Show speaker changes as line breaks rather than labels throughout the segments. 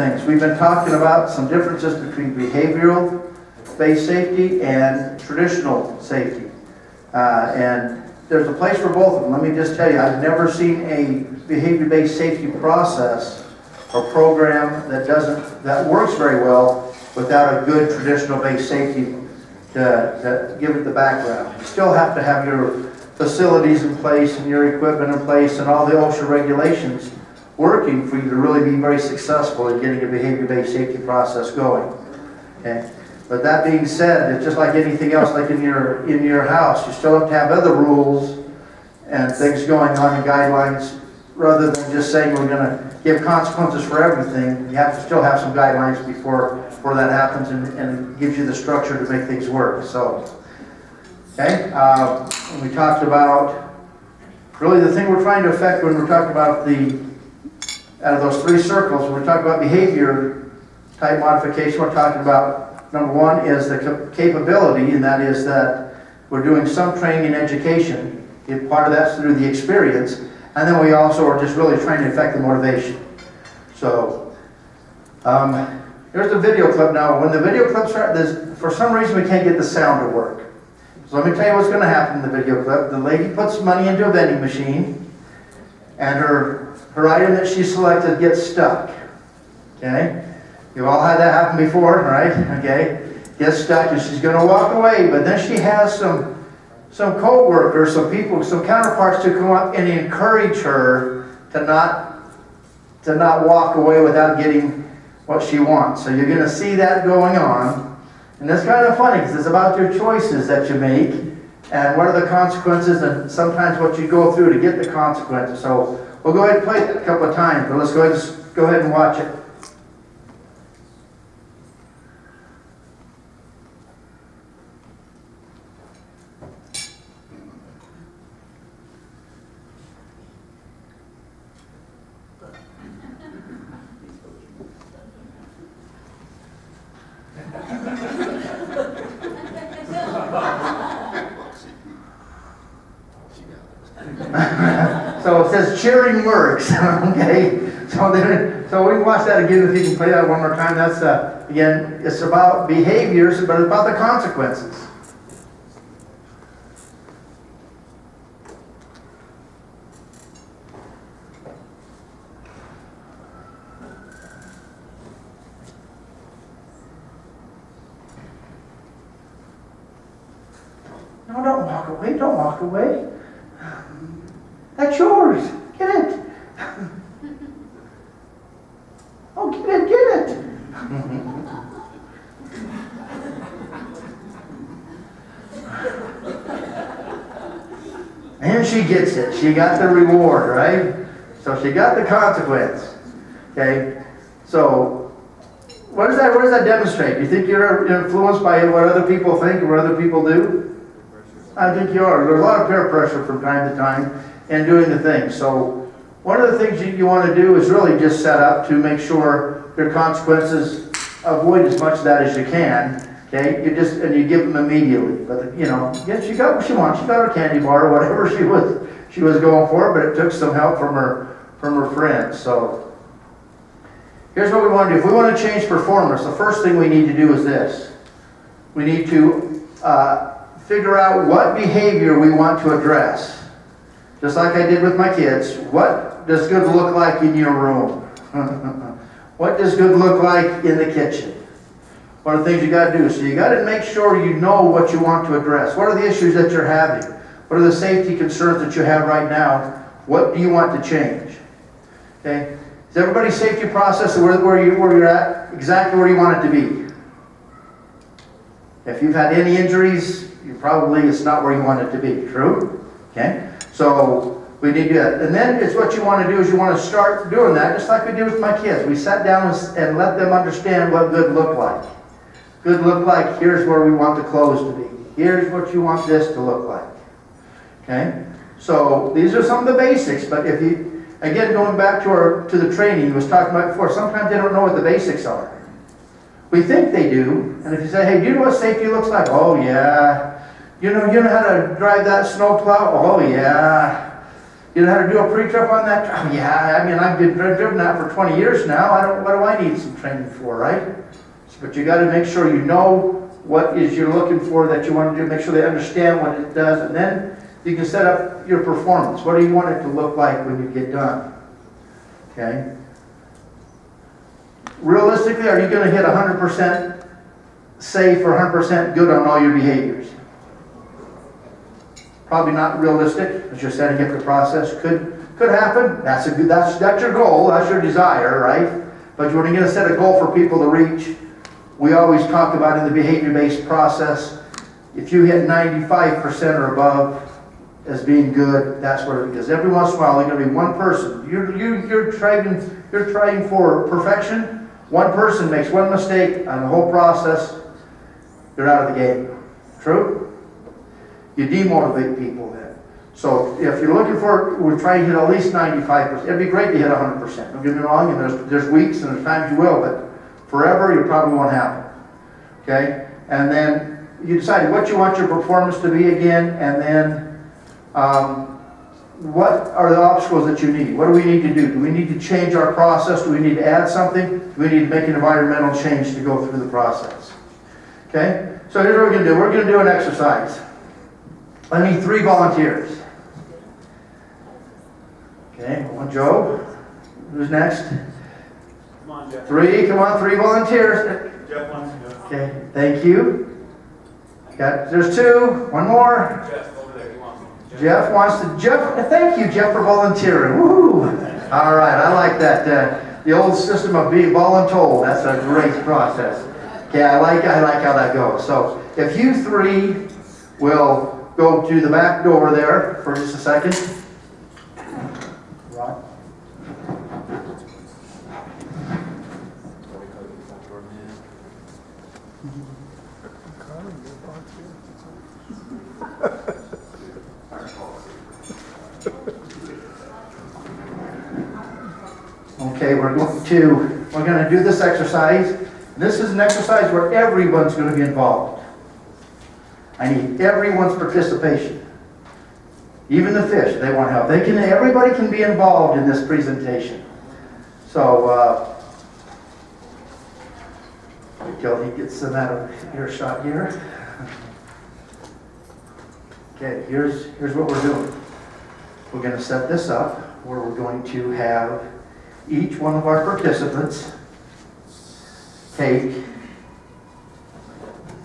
things. We've been talking about some differences between behavioral-based safety and traditional safety. And there's a place for both of them. Let me just tell you, I've never seen a behavior-based safety process or program that works very well without a good traditional-based safety to give it the background. You still have to have your facilities in place and your equipment in place and all the OSHA regulations working for you to really be very successful in getting a behavior-based safety process going. Okay? But that being said, it's just like anything else, like in your house, you still have to have other rules and things going on and guidelines, rather than just saying we're going to give consequences for everything. You have to still have some guidelines before that happens, and it gives you the structure to make things work. So, okay, we talked about really the thing we're trying to affect when we're talking about out of those three circles, when we're talking about behavior type modification, we're talking about number one is the capability, and that is that we're doing some training and education. Part of that's through the experience, and then we also are just really trying to affect the motivation. So, here's the video clip now. When the video clips start, for some reason we can't get the sound to work. So let me tell you what's going to happen in the video clip. The lady puts money into a vending machine, and her item that she selected gets stuck. Okay? You've all had that happen before, right? Okay? Gets stuck, and she's going to walk away, but then she has some co-workers, some people, some counterparts to come up and encourage her to not walk away without getting what she wants. So you're going to see that going on. And it's kind of funny because it's about your choices that you make and what are the consequences and sometimes what you go through to get the consequences. So we'll go ahead and play it a couple of times, but let's go ahead and watch it. So it says cheering works. Okay, so we can watch that again if you can play that one more time. That's again, it's about behaviors, but it's about the consequences. No, don't walk away. Don't walk away. That's yours. Get it. Oh, get it. And she gets it. She got the reward, right? So she got the consequence. Okay? So what does that demonstrate? Do you think you're influenced by what other people think or what other people do? I think you are. There's a lot of peer pressure from time to time in doing the things. So one of the things you want to do is really just set up to make sure your consequences avoid as much of that as you can. Okay, you give them immediately. But yes, she got what she wants. She got her candy bar or whatever she was going for, but it took some help from her friends. So here's what we want to do. If we want to change performance, the first thing we need to do is this. We need to figure out what behavior we want to address. Just like I did with my kids, what does good look like in your room? What does good look like in the kitchen? One of the things you got to do. So you got to make sure you know what you want to address. What are the issues that you're having? What are the safety concerns that you have right now? What do you want to change? Okay. Is everybody's safety process where you're at exactly where you want it to be? If you've had any injuries, it's not where you want it to be. True? Okay. So we need to do that. And then it's what you want to do is you want to start doing that just like we did with my kids. We sat down and let them understand what good looked like. Good looked like, here's where we want the clothes to be. Here's what you want this to look like. Okay? So these are some of the basics, but if you, again, going back to the training you was talking about before, sometimes they don't know what the basics are. We think they do, and if you say, hey, do you know what safety looks like? Oh, yeah. You know how to drive that snow plow? Oh, yeah. You know how to do a pre-trip on that? Oh, yeah. I mean, I've driven that for 20 years now. What do I need? Some training for, right? But you got to make sure you know what is you're looking for that you want to do. Make sure they understand what it does, and then you can set up your performance. What do you want it to look like when you get done? Okay. Realistically, are you going to hit 100% safe or 100% good on all your behaviors? Probably not realistic, as you're setting up the process. Could happen. That's your goal. That's your desire, right? But when you're going to set a goal for people to reach, we always talk about in the behavior-based process, if you hit 95% or above as being good, that's what it is. Every once in a while, there's going to be one person. You're trying for perfection. One person makes one mistake on the whole process, you're out of the game. True? You demotivate people then. So if you're looking for, we're trying to hit at least 95%. It'd be great to hit 100%. Don't get me wrong, and there's weeks and there's times you will, but forever you probably won't happen. Okay? And then you decide what you want your performance to be again, and then what are the obstacles that you need? What do we need to do? Do we need to change our process? Do we need to add something? Do we need to make an environmental change to go through the process? Okay? So here's what we're going to do. We're going to do an exercise. I need 3 volunteers. Okay, one Joe. Who's next?
Come on, Jeff.
3, come on, 3 volunteers.
Jeff wants to do it.
Okay, thank you. There's 2, one more.
Jeff, over there, he wants to.
Jeff wants to, thank you, Jeff, for volunteering. Woo! All right, I like that. The old system of being voluntold, that's a great process. Okay, I like how that goes. So if you 3 will go to the back door there for just a second. Right. Okay, we're going to do this exercise. This is an exercise where everyone's going to be involved. I need everyone's participation. Even the fish, they want help. Everybody can be involved in this presentation. So, until he gets them out of earshot here. Okay, here's what we're doing. We're going to set this up where we're going to have each one of our participants take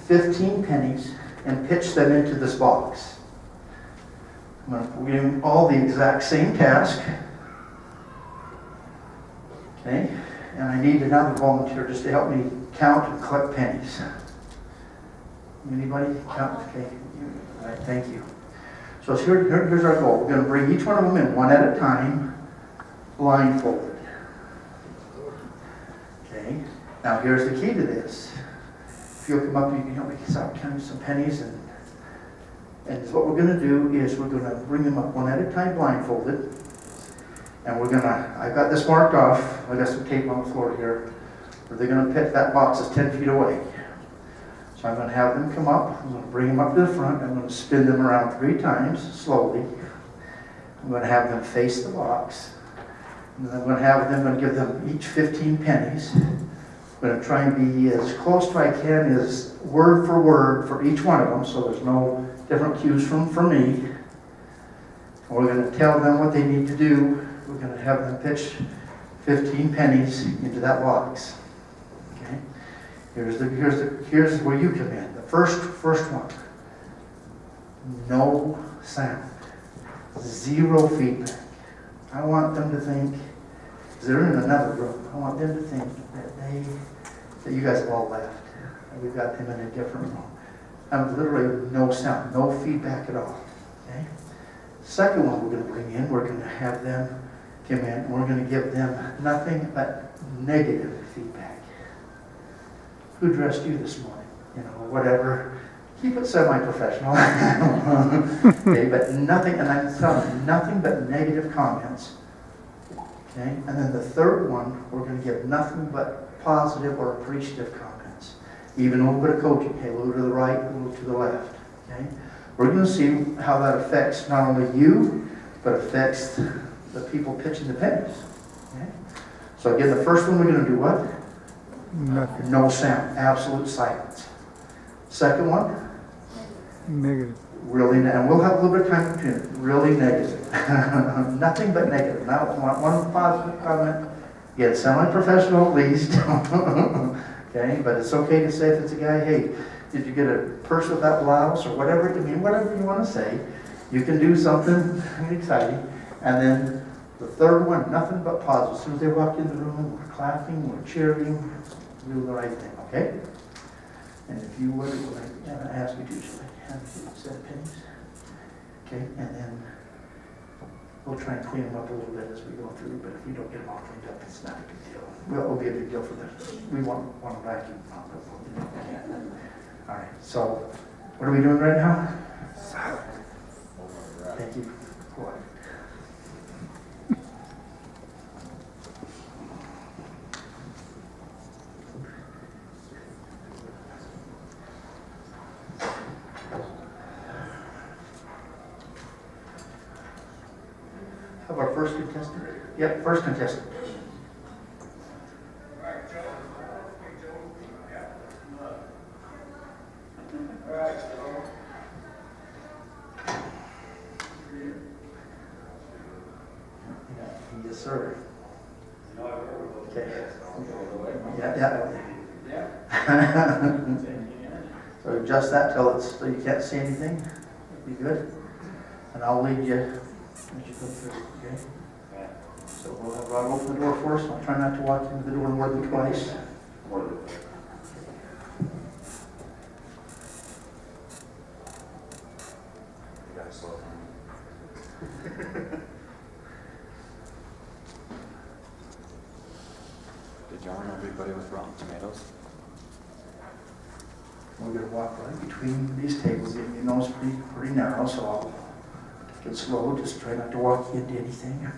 15 pennies and pitch them into this box. I'm going to give them all the exact same task. Okay, and I need another volunteer just to help me count and collect pennies. Anybody count? Okay, all right, thank you. So here's our goal. We're going to bring each one of them in one at a time, blindfolded. Okay, now here's the key to this. If you'll come up, you can help me count some pennies, and what we're going to do is we're going to bring them up one at a time, blindfolded, and we're going to, I've got this marked off, I got some tape on the floor here, where they're going to pick that box is 10 feet away. So I'm going to have them come up, I'm going to bring them up to the front, I'm going to spin them around 3 times, slowly. I'm going to have them face the box, and then I'm going to give them each 15 pennies. I'm going to try and be as close to I can as word for each one of them, so there's no different cues from me. We're going to tell them what they need to do. We're going to have them pitch 15 pennies into that box. Okay. Here's where you come in. The first one. No sound. 0 feedback. I want them to think, because they're in another room, I want them to think that you guys have all left. And we've got them in a different room. Literally no sound, no feedback at all. Okay? Second one we're going to bring in, we're going to have them come in, and we're going to give them nothing but negative feedback. Who dressed you this morning? You know, whatever. Keep it semi-professional. Okay, but nothing, and I'm telling you, nothing but negative comments. Okay, and then the third one, we're going to give nothing but positive or appreciative comments. Even a little bit of coaching. Hey, a little to the right, a little to the left. Okay, we're going to see how that affects not only you, but affects the people pitching the pennies. Okay, so again, the first one we're going to do what?
Nothing.
No sound, absolute silence. Second one,
Negative.
really, and we'll have a little bit of time between it, really negative. Nothing but negative. Now, one positive comment, get semi-professional at least. Okay, but it's okay to say if it's a guy, hey, did you get a purse with that blouse or whatever, I mean, whatever you want to say. You can do something exciting. And then the third one, nothing but positive. As soon as they walk in the room, we're clapping, we're cheering, do the right thing, okay? And if you would, I ask you to, shall I have a set of pennies? Okay, and then we'll try and clean them up a little bit as we go through, but if we don't get them all cleaned up, it's not a big deal. Well, it'll be a big deal for them. We want to vacuum them out, but we can't. All right, so what are we doing right now? Thank you. What? Have our first contestant? Yep, first contestant. Yes, sir. Okay. Yeah. So adjust that till it's, so you can't see anything. Be good. And I'll lead you as you go through, okay? So we'll have Rod open the door for us. I'll try not to walk into the door more than twice.
Did you want everybody with Rotten Tomatoes?
We're gonna walk right between these tables. You know it's pretty narrow, so I'll take it slow. Just try not to walk into anything. I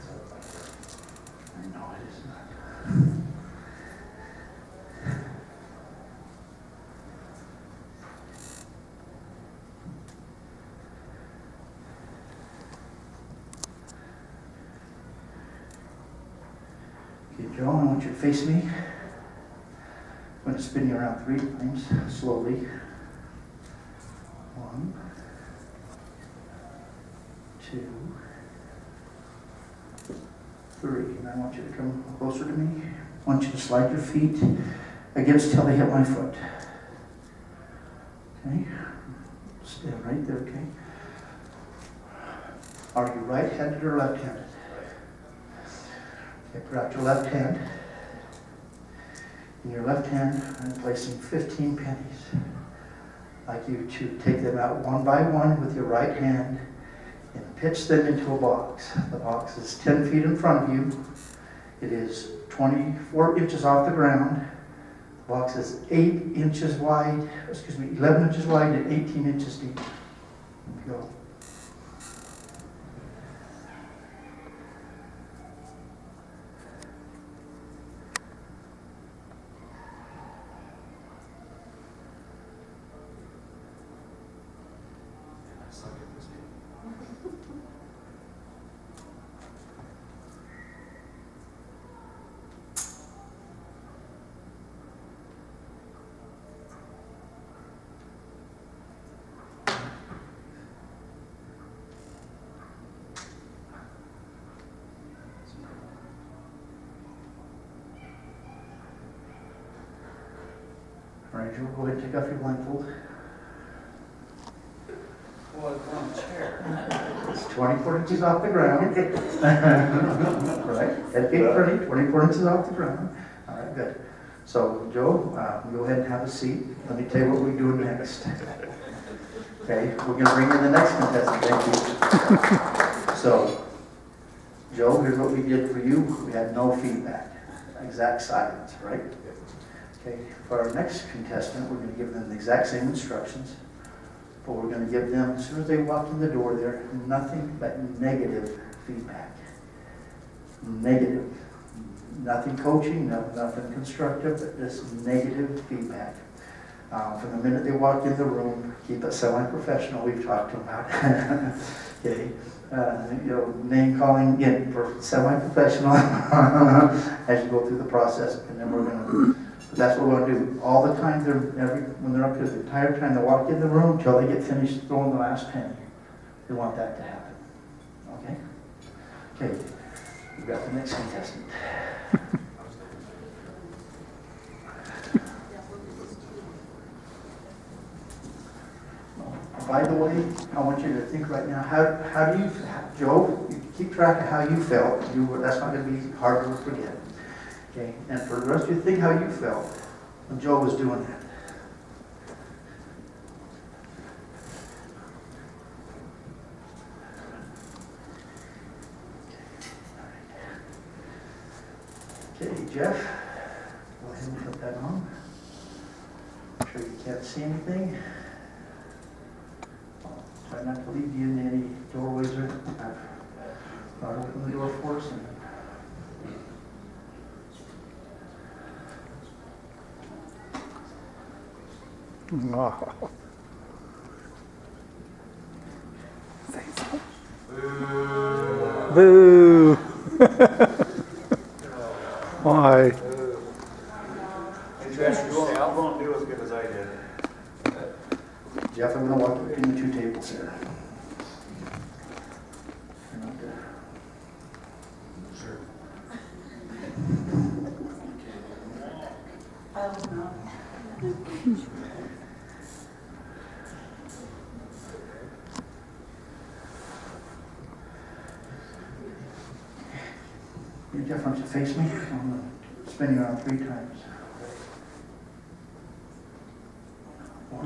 know it is not. Okay, Joe, I want you to face me. I'm going to spin you around 3 times, slowly. 1, 2, 3. And I want you to come closer to me. I want you to slide your feet against till they hit my foot. Okay? Stand right there, okay? Are you right-handed or left-handed? Okay, put out your left hand. In your left hand, I'm placing 15 pennies. I'd like you to take them out one by one with your right hand and pitch them into a box. The box is 10 feet in front of you. It is 24 inches off the ground. The box is 11 inches wide and 18 inches deep. Go. All right, Joe, go ahead and take off your blindfold.
Well, it's on a chair.
It's 24 inches off the ground. Right, at 8:30, 24 inches off the ground. All right, good. So, Joe, go ahead and have a seat. Let me tell you what we're doing next. Okay, we're going to bring in the next contestant. Thank you. So, Joe, here's what we did for you. We had no feedback, exact silence, right? Okay, for our next contestant, we're going to give them the exact same instructions, but we're going to give them, as soon as they walk in the door there, nothing but negative feedback. Negative. Nothing coaching, nothing constructive, but just negative feedback. From the minute they walk in the room, keep it semi-professional, we've talked about. Okay. Name calling in for semi-professional as you go through the process, and then we're going to But that's what we're gonna do. All the time, when they're up here, the entire time they walk in the room till they get finished throwing the last penny. We want that to happen. Okay? Okay, we've got the next contestant. By the way, I want you to think right now, how do you, Joe, you keep track of how you felt. That's not going to be hard to forget. Okay, and for the rest of you, think how you felt when Joe was doing that. Okay, Jeff, go ahead and put that on. Make sure you can't see anything. Try not to leave you in any doorways or not open the door for us.
Wow. Boo! Why?
Al won't do as good as I did.
Jeff, I'm going to walk between the two tables here. You're not there. You, Jeff, why don't you face me? I'm going to spin you around 3 times.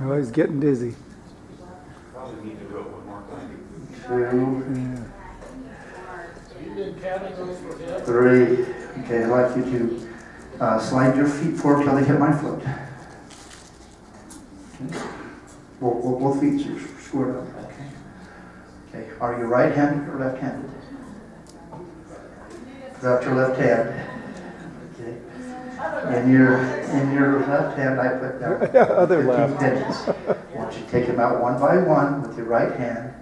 Oh, he's getting dizzy.
Probably need to do it one more time.
2,
Yeah.
You've been counting those for him?
3. Okay, I'd like you to slide your feet forward till they hit my foot. Okay. Both feet are squared up. Okay. Okay. Are you right-handed or left-handed? Drop your left hand. Okay. In your left hand, I put down
Other
15
left.
pennies. I want you to take them out one by one with your right hand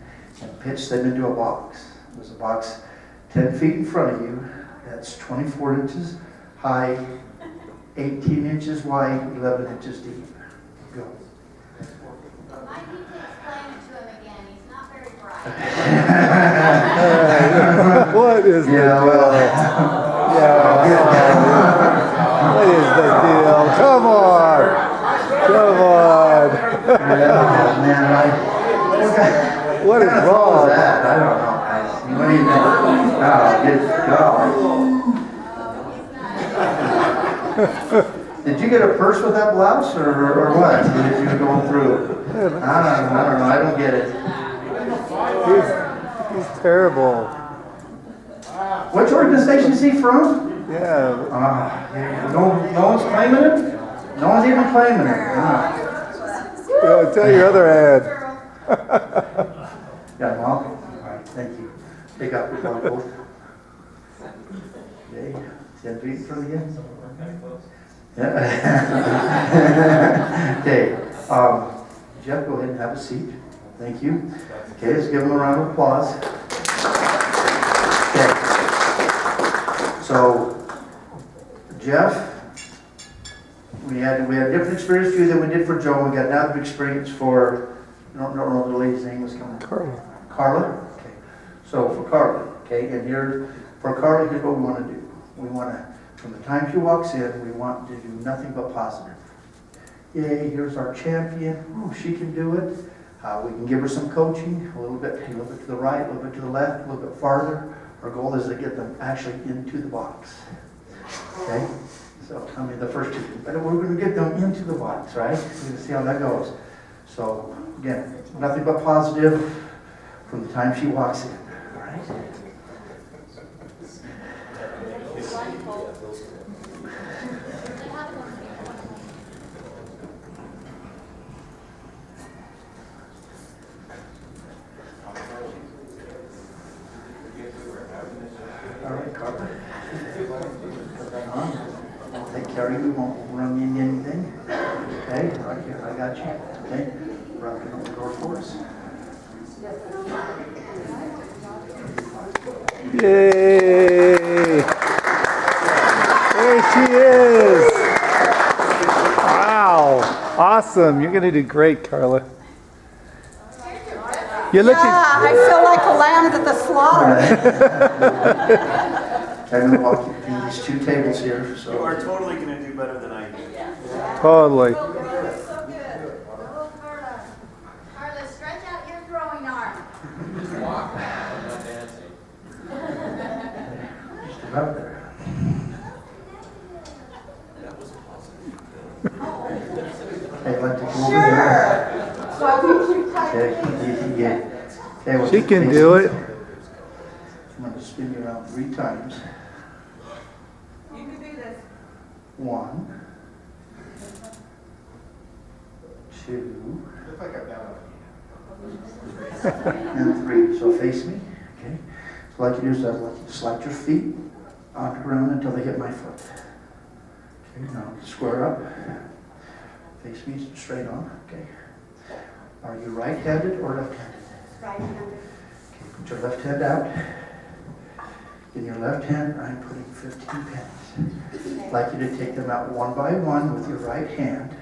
and pitch them into a box. There's a box 10 feet in front of you. That's 24 inches high, 18 inches wide, 11 inches deep. Go.
I need to explain it to him again. He's not very bright.
What is the
Yeah,
deal?
well.
Yeah. What is the deal? Come on. Come on.
Oh, man,
What is
what
wrong?
was that? I don't know. What do you think? Oh, good God. Did you get a purse with that blouse or what? Did you going through? I don't know. I don't get it.
He's terrible.
Which organization is he from?
Yeah.
No one's claiming it? No one's even claiming it.
Yeah, tell your other hand.
Yeah, Mom? All right, thank you. Pick up your phone. Okay, 10 feet in front of you. Yeah. Okay, Jeff, go ahead and have a seat. Thank you. Okay, let's give him a round of applause. Okay. So, Jeff, we had a different experience for you than we did for Joe. We got another experience for, I don't know the lady's name was coming.
Carla.
Carla? Okay. So for Carla, okay, and for Carla, here's what we want to do. We want to, from the time she walks in, we want to do nothing but positive. Yay, here's our champion. Oh, she can do it. We can give her some coaching, a little bit to the right, a little bit to the left, a little bit farther. Our goal is to get them actually into the box. Okay? So, I mean, the first two, but we're going to get them into the box, right? We're going to see how that goes. So, again, nothing but positive from the time she walks in. All right? All right, Carla. Put that on. I'll take care of you. Won't run you into anything. Okay? Right here. I got you. Okay? Rocking on the door for us.
Yay! There she is! Awesome. You're going to do great, Carla. You're looking.
I feel like a lamb to the slaughter.
And then I'll keep these two tables here,
You
so.
are totally gonna do better than I do.
Totally.
Oh, Carla. Carla, stretch out your throwing arm.
Just about there. Hey, I'd like to come over here.
So I think you type
Okay, yeah. Okay, well,
She can do it.
I'm going to spin you around 3 times.
You can do this.
1, 2, and 3. So face me. Okay. So what I'd like you to do is I'd like you to slide your feet on the ground until they hit my foot. Okay, now square up. Face me straight on. Okay. Are you right-handed or left-handed?
Right-handed.
Okay, put your left hand out. In your left hand, I'm putting 15 pennies. I'd like you to take them out one by one with your right hand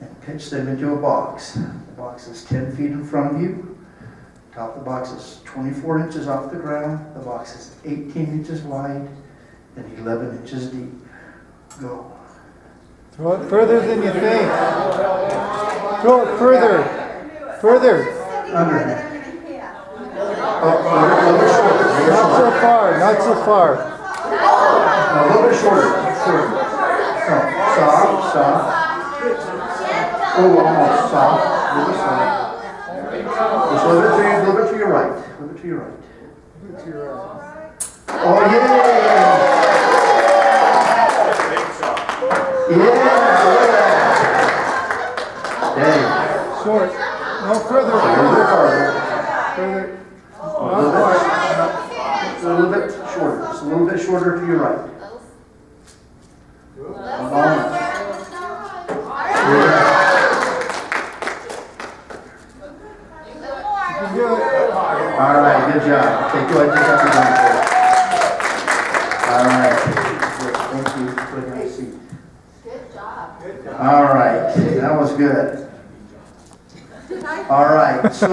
and pitch them into a box. The box is 10 feet in front of you. Top of the box is 24 inches off the ground. The box is 18 inches wide and 11 inches deep. Go.
Throw it further than you think. Throw it further. Further.
Underhand.
Oh,
A little bit shorter. A little
Not
shorter.
so far. Not so far.
A little bit shorter. Shorter. No, soft, soft. Oh, almost soft. A little soft. Just a little bit to your right. A little bit to your right. Oh, yeah!
Big shot.
Yeah! Look at that. Dang.
Short. No, further.
A little bit farther.
Further.
A little bit. A little bit shorter. Just a little bit shorter to your right. Almost. Yeah.
You can do it.
All right, good job. Okay, go ahead, take up your blanket. All right. Good, thank you. Go ahead and have a seat.
Good job.
All right, that was good. All right, so,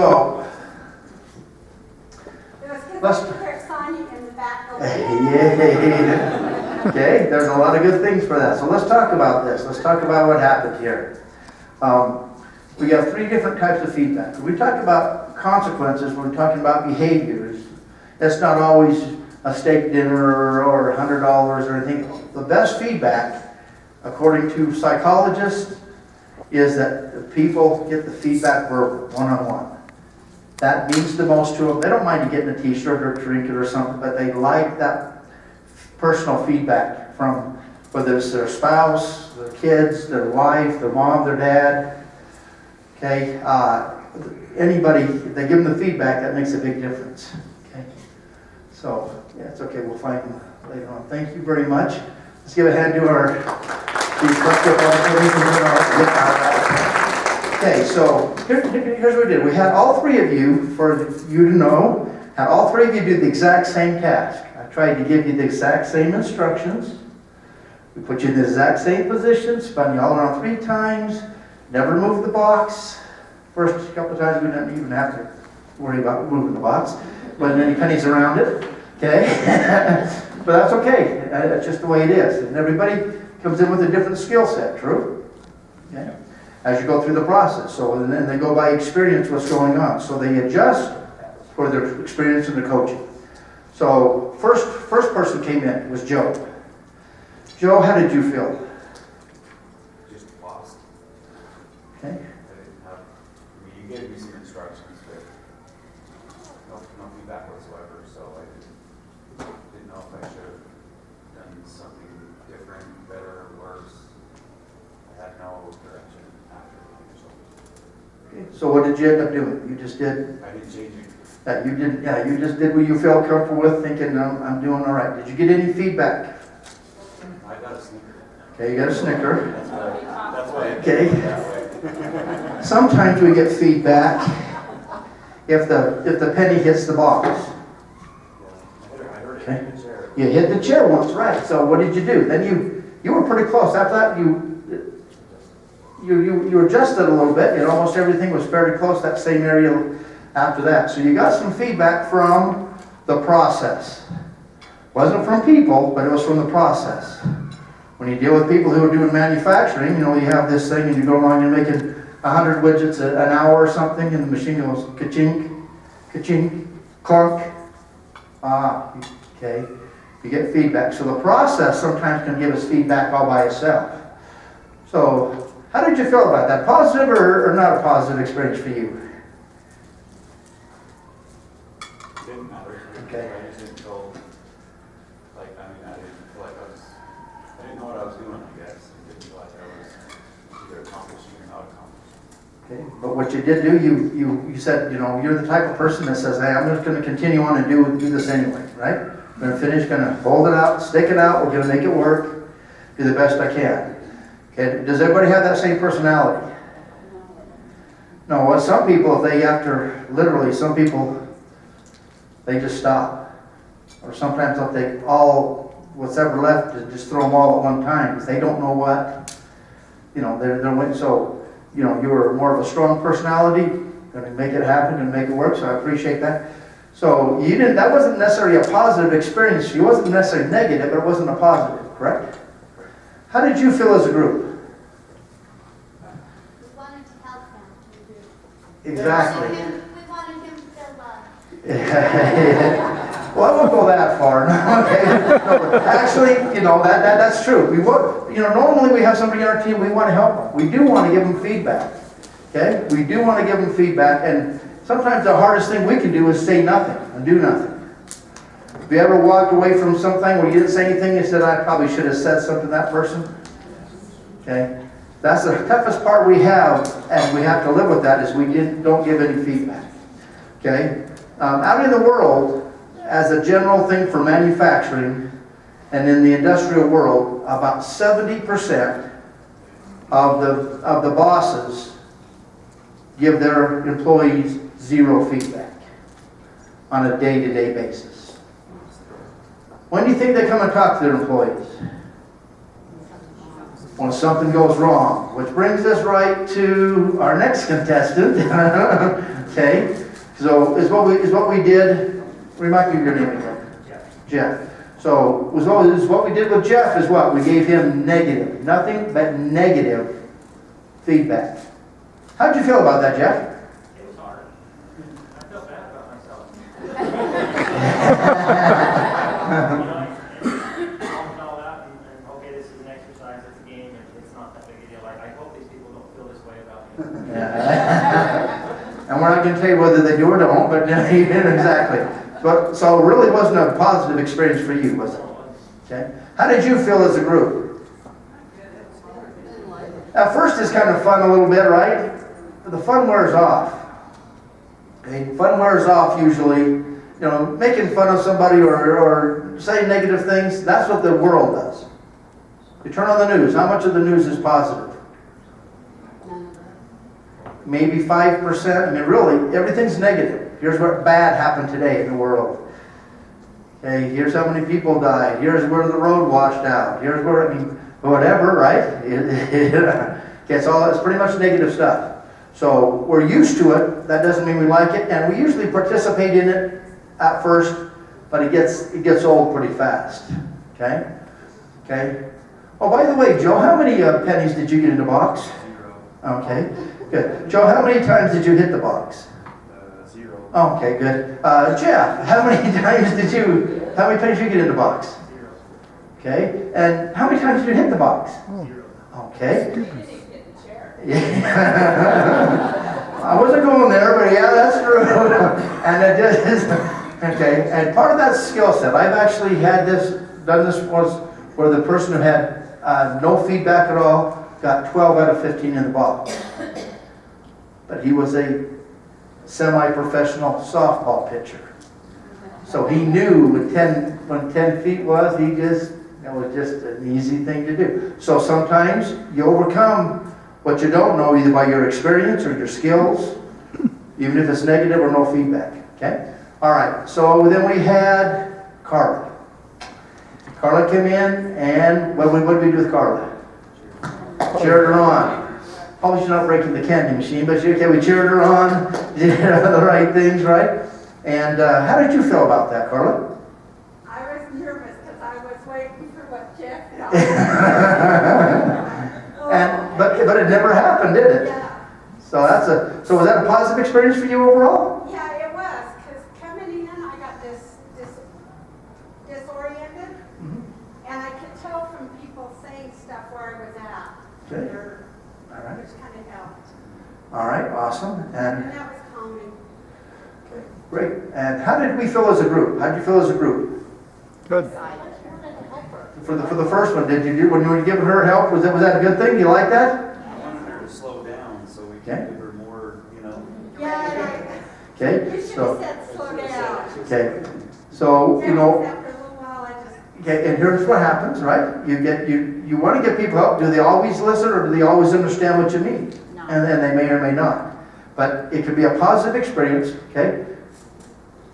Let's-
signing in the back of the
yeah. Okay, there's a lot of good things for that. So let's talk about this. Let's talk about what happened here. We have 3 different types of feedback. When we talk about consequences, when we're talking about behaviors, that's not always a steak dinner or $100 or anything. The best feedback, according to psychologists, is that the people get the feedback verbal, one-on-one. That means the most to them. They don't mind you getting a t-shirt or a trinket or something, but they like that personal feedback from whether it's their spouse, their kids, their wife, their mom, their dad. Okay, anybody, if they give them the feedback, that makes a big difference. Okay, so yeah, it's okay. We'll find them later on. Thank you very much. Let's give a hand to our instructor. Okay, so here's what we did. We had all 3 of you, for you to know, had all 3 of you do the exact same task. I tried to give you the exact same instructions. We put you in the exact same position, spun you all around 3 times. Never moved the box. First couple of times we didn't even have to worry about moving the box. Wasn't any pennies around it. Okay? But that's okay. That's just the way it is. And everybody comes in with a different skill set, true? Okay? As you go through the process. So and then they go by experience what's going on. So they adjust for their experience in the coaching. So first person came in was Joe. Joe, how did you feel?
Just lost.
Okay.
I didn't have, I mean, you gave me some instructions, but no feedback whatsoever, so I didn't know if I should have done something different, better, or worse. I had no direction after the initial.
Okay. So what did you end up doing? You just did
I didn't change it.
that. You didn't. Yeah. You just did what you felt comfortable with, thinking I'm doing all right. Did you get any feedback?
I got a snicker.
Okay. You got a snicker.
That's why it
Okay.
that way.
Sometimes we get feedback if the penny hits the box.
I heard it
Okay.
in the chair.
You hit the chair once, right? So what did you do? Then you were pretty close. After that, you adjusted a little bit, and almost everything was fairly close, that same area after that. So you got some feedback from the process. Wasn't from people, but it was from the process. When you deal with people who are doing manufacturing, you have this thing and you go along, you're making 100 widgets an hour or something, and the machine goes ka-chink, ka-chink, clunk. Ah, okay. You get feedback. So the process sometimes can give us feedback all by itself. So how did you feel about that? Positive or not a positive experience for you?
Didn't matter.
Okay.
I just didn't feel like, I didn't feel like I didn't know what I was doing, I guess. I didn't feel like I was either accomplishing or not accomplishing.
Okay. But what you did do, you said, you're the type of person that says, hey, I'm just going to continue on and do this anyway, right? I'm going to finish, going to hold it out, stick it out, we're going to make it work, do the best I can. Okay. Does everybody have that same personality? No, well, some people, if they literally, some people, they just stop. Or sometimes they'll take what's ever left and just throw them all at one time, because they don't know what, they're waiting. So, you were more of a strong personality, going to make it happen and make it work, so I appreciate that. So that wasn't necessarily a positive experience. You wasn't necessarily negative, but it wasn't a positive, correct? How did you feel as a group?
We wanted to help him.
Exactly.
We wanted him to feel loved.
Well, I won't go that far. Okay. No, actually, that's true. We would, normally we have somebody on our team, we want to help them. We do want to give them feedback. Okay? We do want to give them feedback, and sometimes the hardest thing we can do is say nothing and do nothing. Have you ever walked away from something where you didn't say anything, you said, I probably should have said something to that person? Okay? That's the toughest part we have, and we have to live with that, is we don't give any feedback. Okay? Out in the world, as a general thing for manufacturing, and in the industrial world, about 70% of the bosses give their employees zero feedback on a day-to-day basis. When do you think they come and talk to their employees? When something goes wrong. Which brings us right to our next contestant. Okay, so is what we did. Remind me of your name again. Jeff. So what we did with Jeff is what? We gave him nothing but negative feedback. How'd you feel about that, Jeff?
It was hard. I felt bad about myself. And all that, and okay, this is an exercise, it's a game, and it's not that big a deal. I hope these people don't feel this way about me.
Yeah. And we're not going to tell you whether they do or don't, but exactly. But so it really wasn't a positive experience for you, was it? Okay. How did you feel as a group? At first it's kind of fun a little bit, right? But the fun wears off. Okay? Fun wears off usually. Making fun of somebody or saying negative things, that's what the world does. You turn on the news, how much of the news is positive? Maybe 5%. I mean, really, everything's negative. Here's what bad happened today in the world. Okay, here's how many people died. Here's where the road washed out. Here's where, whatever, right? It's pretty much negative stuff. So we're used to it. That doesn't mean we like it, and we usually participate in it at first, but it gets old pretty fast. Okay. Okay. Oh, by the way, Joe, how many pennies did you get in the box?
0.
Okay. Good. Joe, how many times did you hit the box?
0.
Okay, good. Jeff, how many pennies did you get in the box?
0.
Okay. And how many times did you hit the box?
0.
Okay. Yeah. I wasn't going there, but yeah, that's true. And it just, okay. And part of that skill set, I've actually done this was where the person who had no feedback at all got 12 out of 15 in the box. But he was a semi-professional softball pitcher. So he knew when 10 feet was, it was just an easy thing to do. So sometimes you overcome what you don't know either by your experience or your skills, even if it's negative or no feedback. Okay? All right. So then we had Carla. Carla came in, and what did we do with Carla? Cheered her on. Probably she's not breaking the candy machine, but okay, we cheered her on, did the right things, right? And how did you feel about that, Carla?
I was nervous because I was waiting for what Jeff
But it never happened, did it?
Yeah,
So so was that a positive experience for you overall?
yeah, it was, because coming in, I got disoriented, and I could tell from people saying stuff where I was at.
Okay.
They're-
All right.
Which kind of helped.
All right, awesome. And
And that was calming.
great. And how did we feel as a group? How did you feel as a group?
Good.
For the first one, did you do when you were giving her help? Was that a good thing? You like that?
I wanted her to slow down so we
Okay.
can give her more,
Yeah, and
Okay.
you should
So
have said slow down.
okay. So
Yeah,
you know.
After a little while, I just,
Okay, and here's what happens, right? You want to get people help. Do they always listen, or do they always understand what you mean?
No.
And then they may or may not. But it could be a positive experience, okay?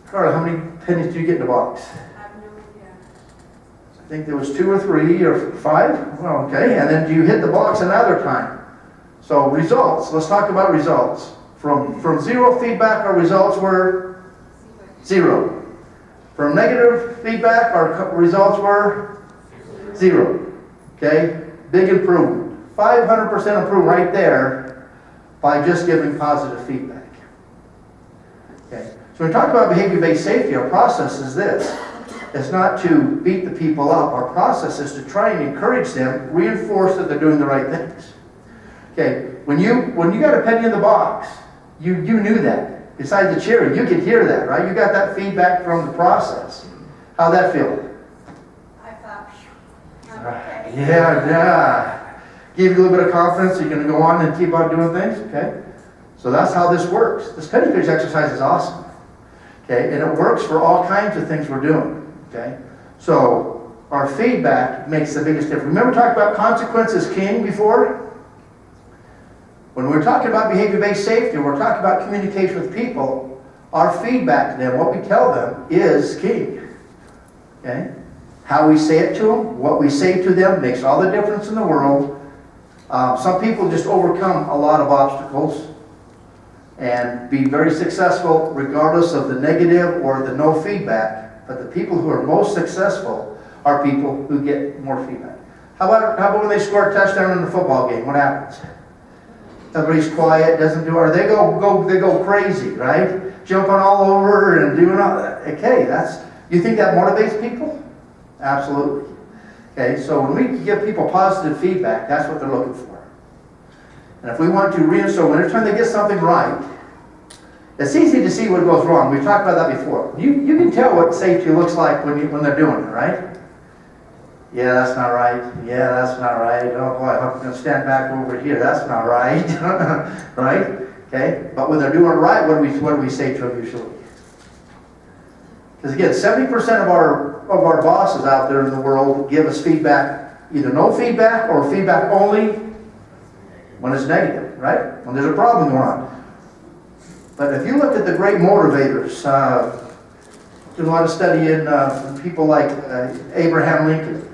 Carla, how many pennies did you get in the box?
I have no idea.
I think there was 2 or 3 or 5. Well, okay, and then you hit the box another time. So results, let's talk about results. From 0 feedback, our results were 0. From negative feedback, our results were 0. Okay? Big improvement. 500% improvement right there by just giving positive feedback. Okay? So when we talk about behavior-based safety, our process is this. It's not to beat the people up. Our process is to try and encourage them, reinforce that they're doing the right things. Okay? When you got a penny in the box, you knew that. Besides the cheering, you could hear that, right? You got that feedback from the process. How'd that feel?
I thought, phew, I'm okay.
Yeah. Give you a little bit of confidence you're going to go on and keep on doing things, okay? So that's how this works. This penny pinch exercise is awesome, okay? And it works for all kinds of things we're doing, okay? So our feedback makes the biggest difference. Remember talking about consequences king before? When we're talking about behavior-based safety, we're talking about communication with people, our feedback to them, what we tell them, is key. Okay? How we say it to them, what we say to them, makes all the difference in the world. Some people just overcome a lot of obstacles and be very successful regardless of the negative or the no feedback. But the people who are most successful are people who get more feedback. How about when they score a touchdown in a football game? What happens? Everybody's quiet, doesn't do, or they go crazy, right? Jumping all over and doing all that. Okay, you think that motivates people? Absolutely. Okay, so when we give people positive feedback, that's what they're looking for. And if we want to reinstall, when every time they get something right, it's easy to see what goes wrong. We've talked about that before. You can tell what safety looks like when they're doing it, right? Yeah, that's not right. Yeah, that's not right. Oh boy, I'm going to stand back over here. That's not right. Right? Okay? But when they're doing it right, what do we say to them usually? Because again, 70% of our bosses out there in the world give us feedback, either no feedback or feedback only when it's negative, right? When there's a problem going on. But if you look at the great motivators, there's a lot of study in people like Abraham Lincoln,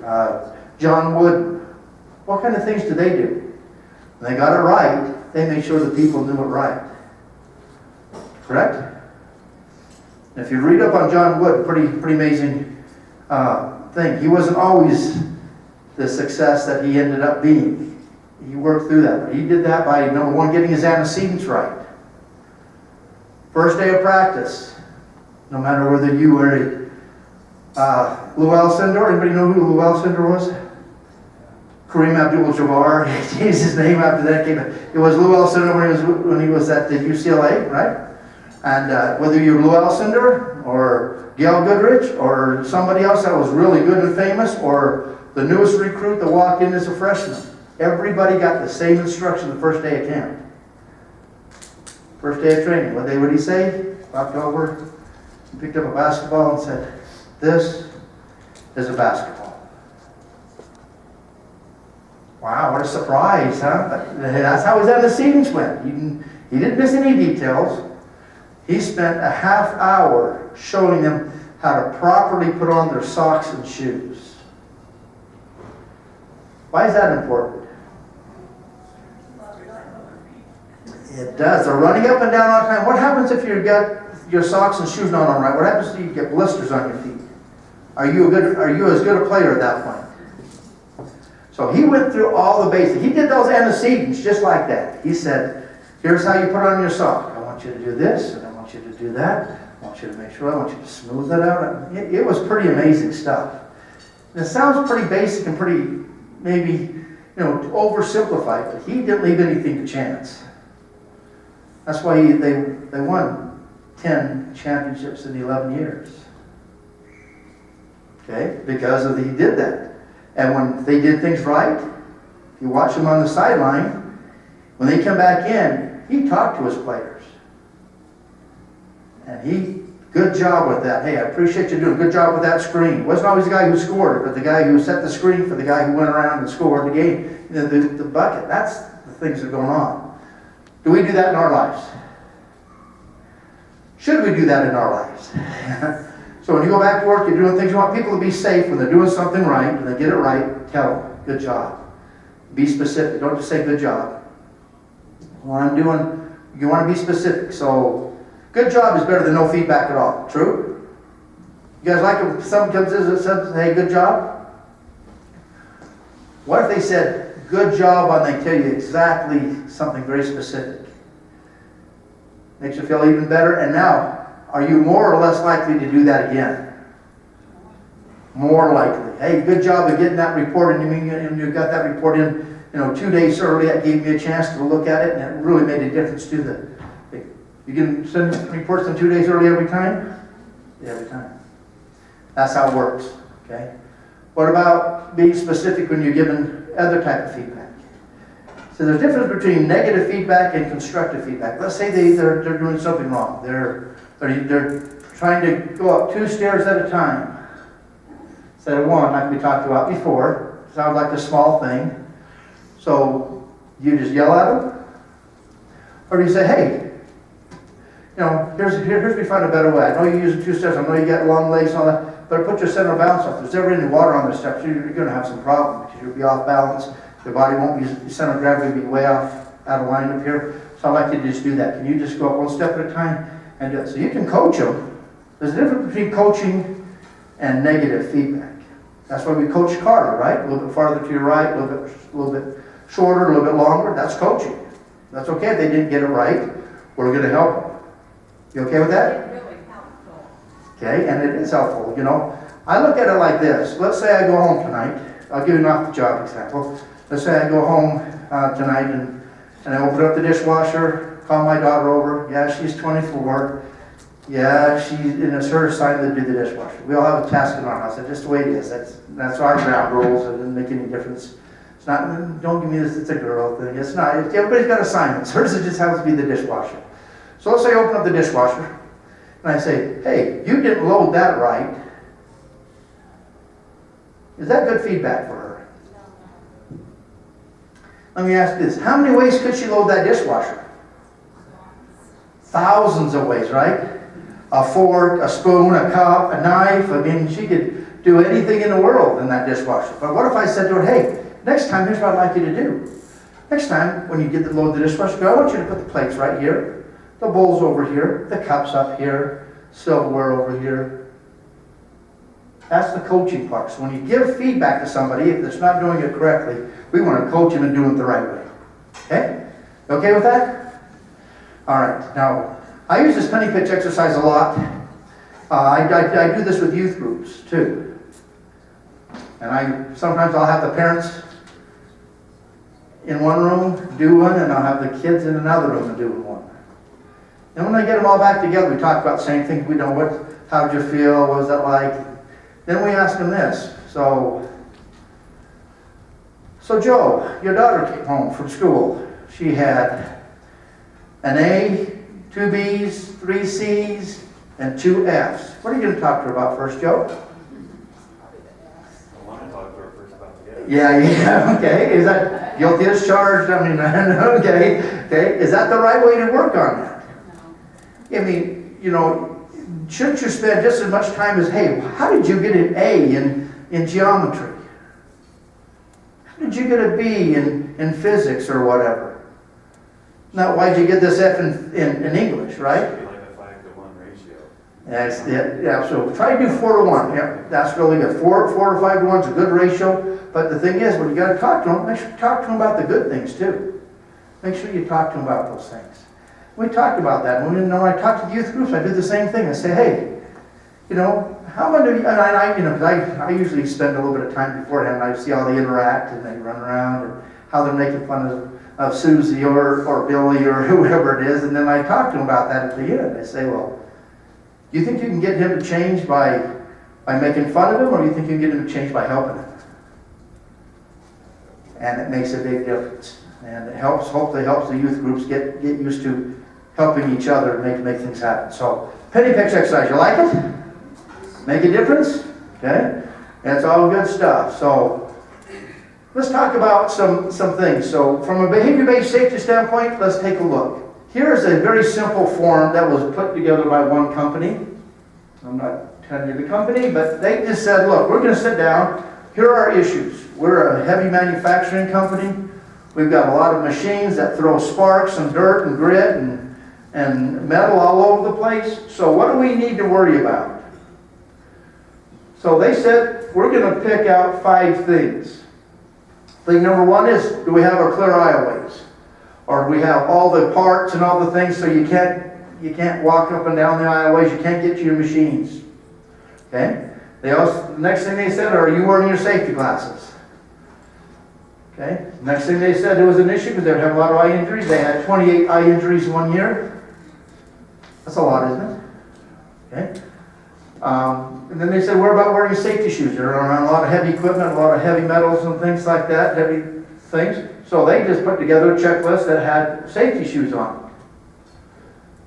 John Wood. What kind of things did they do? When they got it right, they made sure the people knew it right. Correct? And if you read up on John Wood, pretty amazing thing. He wasn't always the success that he ended up being. He worked through that. He did that by, number one, getting his antecedents right. First day of practice. No matter whether you were Lou Alcindor, anybody know who Lou Alcindor was? Kareem Abdul-Jabbar, changed his name after that came. It was Lou Alcindor when he was at the UCLA, right? And whether you're Lou Alcindor or Gail Goodrich or somebody else that was really good and famous or the newest recruit that walked in as a freshman, everybody got the same instruction the first day of camp. First day of training. What did he say? Walked over, picked up a basketball and said, "This is a basketball." Wow, what a surprise, huh? But that's how his antecedents went. He didn't miss any details. He spent a half hour showing them how to properly put on their socks and shoes. Why is that important? It does. They're running up and down all the time. What happens if you've got your socks and shoes not on right? What happens if you get blisters on your feet? Are you as good a player at that point? So he went through all the basics. He did those antecedents just like that. He said, here's how you put on your sock. I want you to do this, and I want you to do that. I want you to make sure, I want you to smooth it out. It was pretty amazing stuff. And it sounds pretty basic and pretty, maybe, oversimplified, but he didn't leave anything to chance. That's why they won 10 championships in 11 years. Okay? Because he did that. And when they did things right, if you watch them on the sideline, when they come back in, he talked to his players. And good job with that. Hey, I appreciate you doing a good job with that screen. It wasn't always the guy who scored it, but the guy who set the screen for the guy who went around and scored the game, the bucket. That's the things that are going on. Do we do that in our lives? Should we do that in our lives? So when you go back to work, you're doing things, you want people to be safe when they're doing something right, and they get it right, tell them, good job. Be specific. Don't just say good job. What I'm doing, you want to be specific. So good job is better than no feedback at all. True? You guys like it? Sometimes it says, hey, good job? What if they said, good job, and they tell you exactly something very specific? Makes you feel even better. And now, are you more or less likely to do that again? More likely. Hey, good job of getting that report, and you got that report in, 2 days early. That gave me a chance to look at it, and it really made a difference to the. You can send reports in 2 days early every time? Yeah, every time. That's how it works. Okay. What about being specific when you're given other type of feedback? So there's a difference between negative feedback and constructive feedback. Let's say they're doing something wrong. They're trying to go up 2 stairs at a time instead of 1, like we talked about before. Sounds like a small thing. So you just yell at them, or do you say, "Hey, here's we find a better way. I know you're using 2 steps. I know you got long legs and all that, but put your center of balance up. If there's ever any water on the steps, you're going to have some problem because you'll be off balance. Your body won't be, your center of gravity will be way off out of line up here. So I'd like you to just do that. Can you just go up 1 step at a time and do it?" So you can coach them. There's a difference between coaching and negative feedback. That's why we coach Carter, right? A little bit farther to your right, a little bit shorter, a little bit longer. That's coaching. That's okay if they didn't get it right. We're going to help them. You okay with that?
It's really helpful.
Okay, and it is helpful. I look at it like this. Let's say I go home tonight. I'll give you an off-the-job example. Let's say I go home tonight and I open up the dishwasher, call my daughter over. Yeah, she's 24. Yeah, and it's her assignment to do the dishwasher. We all have a task in our house. That's just the way it is. That's our ground rules. It doesn't make any difference. It's not, don't give me this, it's a girl thing. It's not. Everybody's got assignments. Hers it just happens to be the dishwasher. So let's say I open up the dishwasher and I say, "Hey, you didn't load that right." Is that good feedback for her? Let me ask this. How many ways could she load that dishwasher? Thousands of ways, right? A fork, a spoon, a cup, a knife. I mean, she could do anything in the world in that dishwasher. But what if I said to her, "Hey, next time, here's what I'd like you to do. Next time, when you get to load the dishwasher, I want you to put the plates right here, the bowls over here, the cups up here, silverware over here." That's the coaching part. So when you give feedback to somebody, if they're not doing it correctly, we want to coach them and do it the right way. Okay? Okay with that? All right. Now, I use this penny pitch exercise a lot. I do this with youth groups too. And sometimes I'll have the parents in one room do one, and I'll have the kids in another room doing one. And when I get them all back together, we talk about the same thing. We know how did you feel? What was that like? Then we ask them this. So Joe, your daughter came home from school. She had an A, 2 B's, 3 C's, and 2 F's. What are you going to talk to her about first, Joe?
I want to talk to her first about the
Yeah, okay. Is that guilty as charged? I mean, okay. Is that the right way to work on that? I mean, shouldn't you spend just as much time as, "Hey, how did you get an A in geometry? How did you get a B in physics or whatever?" Now, why'd you get this F in English, right?
Should be like a 5-to-1 ratio.
That's it, yeah, so try to do 4 to 1, yeah, that's really good. 4 to 5 to 1 is a good ratio, but the thing is, when you gotta talk to them, make sure you talk to them about the good things too. Make sure you talk to them about those things. We talked about that, when I talk to the youth groups, I do the same thing, I say, hey, you know, how many of you, and I you know, 'cause I usually spend a little bit of time beforehand, I see how they interact, and they run around, and how they're making fun of Susie or Billy or whoever it is, and then I talk to them about that at the end. I say, well, do you think you can get him to change by making fun of him, or do you think you can get him to change by helping him? And it makes a big difference. And it helps, hopefully helps the youth groups get used to helping each other and make things happen. So, penny pinch exercise, you like it? Make a difference? Okay? That's all good stuff. So, let's talk about some things. So, from a behavior-based safety standpoint, let's take a look. Here's a very simple form that was put together by one company. I'm not telling you the company, but they just said, look, we're going to sit down. Here are our issues. We're a heavy manufacturing company. We've got a lot of machines that throw sparks and dirt and grit and metal all over the place. So what do we need to worry about? So they said, we're going to pick out 5 things. Thing number 1 is, do we have our clear aisleways? Or do we have all the parts and all the things so you can't walk up and down the aisleways, you can't get to your machines? Okay? The next thing they said, are you wearing your safety glasses? Okay? Next thing they said, there was an issue because they had a lot of eye injuries. They had 28 eye injuries 1 year. That's a lot, isn't it? Okay? And then they said, what about wearing safety shoes? They're around a lot of heavy equipment, a lot of heavy metals and things like that, heavy things. So they just put together a checklist that had safety shoes on it.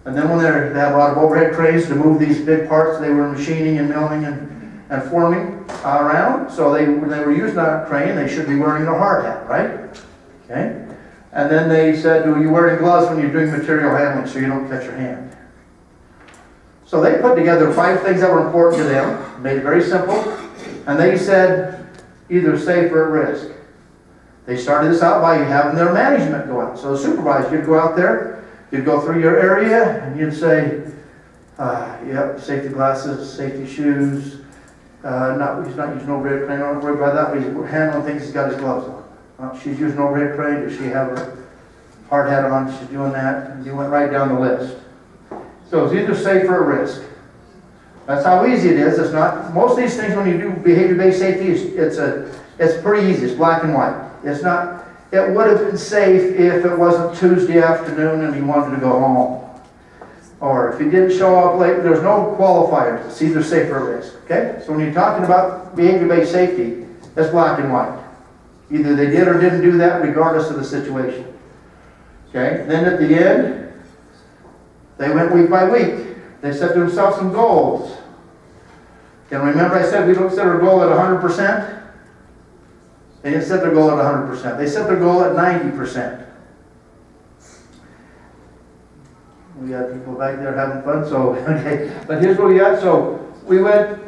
And then when they had a lot of overhead cranes to move these big parts they were machining and milling and forming around. So when they were using a crane, they should be wearing a hard hat, right? Okay. And then they said, are you wearing gloves when you're doing material handling so you don't cut your hand? So they put together 5 things that were important to them, made it very simple, and they said either safe or at risk. They started this out by having their management go out. So the supervisor, you'd go out there, you'd go through your area, and you'd say, yep, safety glasses, safety shoes, he's not using overhead crane, don't worry about that, but he's handling things, he's got his gloves on. She's using overhead crane, does she have her hard hat on, she's doing that, and you went right down the list. So it's either safe or at risk. That's how easy it is. It's not, most of these things when you do behavior-based safety, it's pretty easy, it's black and white. It's not, it would have been safe if it wasn't Tuesday afternoon and he wanted to go home. Or if he didn't show up late, there's no qualifiers. It's either safe or at risk. Okay? So when you're talking about behavior-based safety, it's black and white. Either they did or didn't do that regardless of the situation. Okay? Then at the end, they went week by week. They set themselves some goals. And remember I said we don't set our goal at 100%? They didn't set their goal at 100%. They set their goal at 90%. We got people back there having fun, so, okay. But here's what we got. So we went,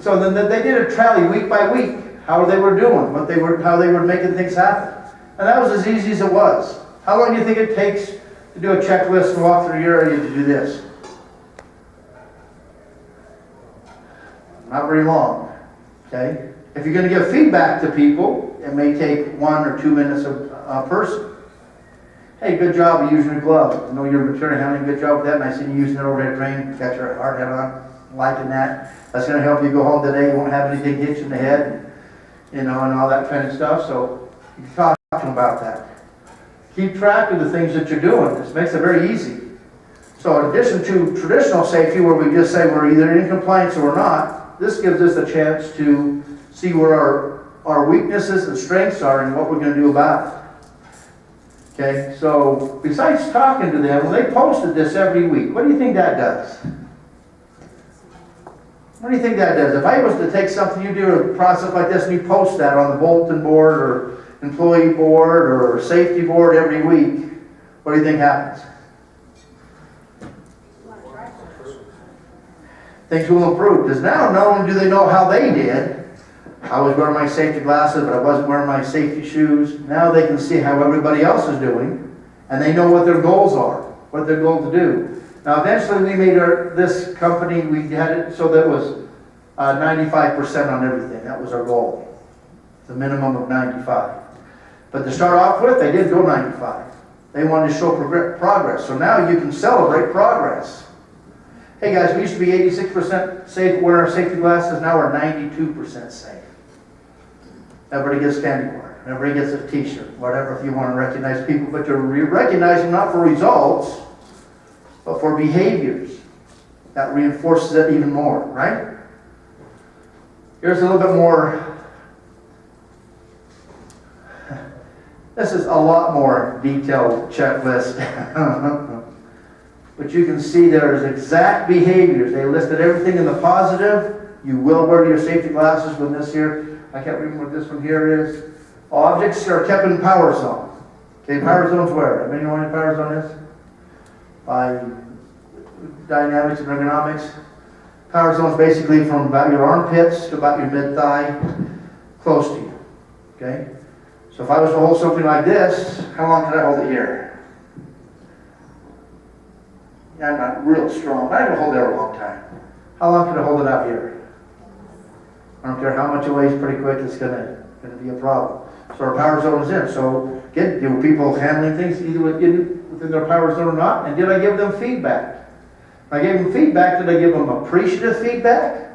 so then they did a tally week by week, how they were doing, how they were making things happen. And that was as easy as it was. How long do you think it takes to do a checklist and walk through your area to do this? Not very long, okay? If you're going to give feedback to people, it may take 1 or 2 minutes a person. Hey, good job of using your glove. I know you're material handling, good job with that, and I see you using it overhead crane, got your hard hat on, liking that. That's going to help you go home today, you won't have anything hit you in the head, and all that kind of stuff, so you can talk to them about that. Keep track of the things that you're doing. This makes it very easy. So in addition to traditional safety, where we just say we're either in compliance or we're not, this gives us a chance to see where our weaknesses and strengths are and what we're going to do about it. Okay, so besides talking to them, when they posted this every week, what do you think that does? What do you think that does? If I was to take something, you do a process like this and you post that on the bulletin board or employee board or safety board every week, what do you think happens? Things will improve, because now not only do they know how they did, I was wearing my safety glasses, but I wasn't wearing my safety shoes. Now they can see how everybody else is doing, And they know what their goals are, what they're going to do. Now, eventually, we made this company, we had it so that it was 95% on everything. That was our goal. The minimum of 95. But to start off with, they didn't go 95. They wanted to show progress. So now you can celebrate progress. Hey guys, we used to be 86% safe wearing our safety glasses. Now we're 92% safe. Everybody gets standing water. Everybody gets a t-shirt. Whatever, if you want to recognize people. But you're recognizing not for results, but for behaviors. That reinforces it even more, right? Here's a little bit more. This is a lot more detailed checklist. But you can see there's exact behaviors. They listed everything in the positive. You will wear your safety glasses when this here, I can't remember what this one here is. Objects are kept in power zone. Okay, power zone's where? Anybody know what a power zone is? By dynamics and ergonomics. Power zone is basically from about your armpits to about your mid-thigh, close to you. Okay? So if I was to hold something like this, how long could I hold it here? Yeah, I'm not real strong. I can hold it a long time. How long can I hold it out here? I don't care how much it weighs, pretty quick it's gonna be a problem. So our power zone is in. So again, do people handling things either within their power zone or not? And did I give them feedback? If I gave them feedback, did I give them appreciative feedback?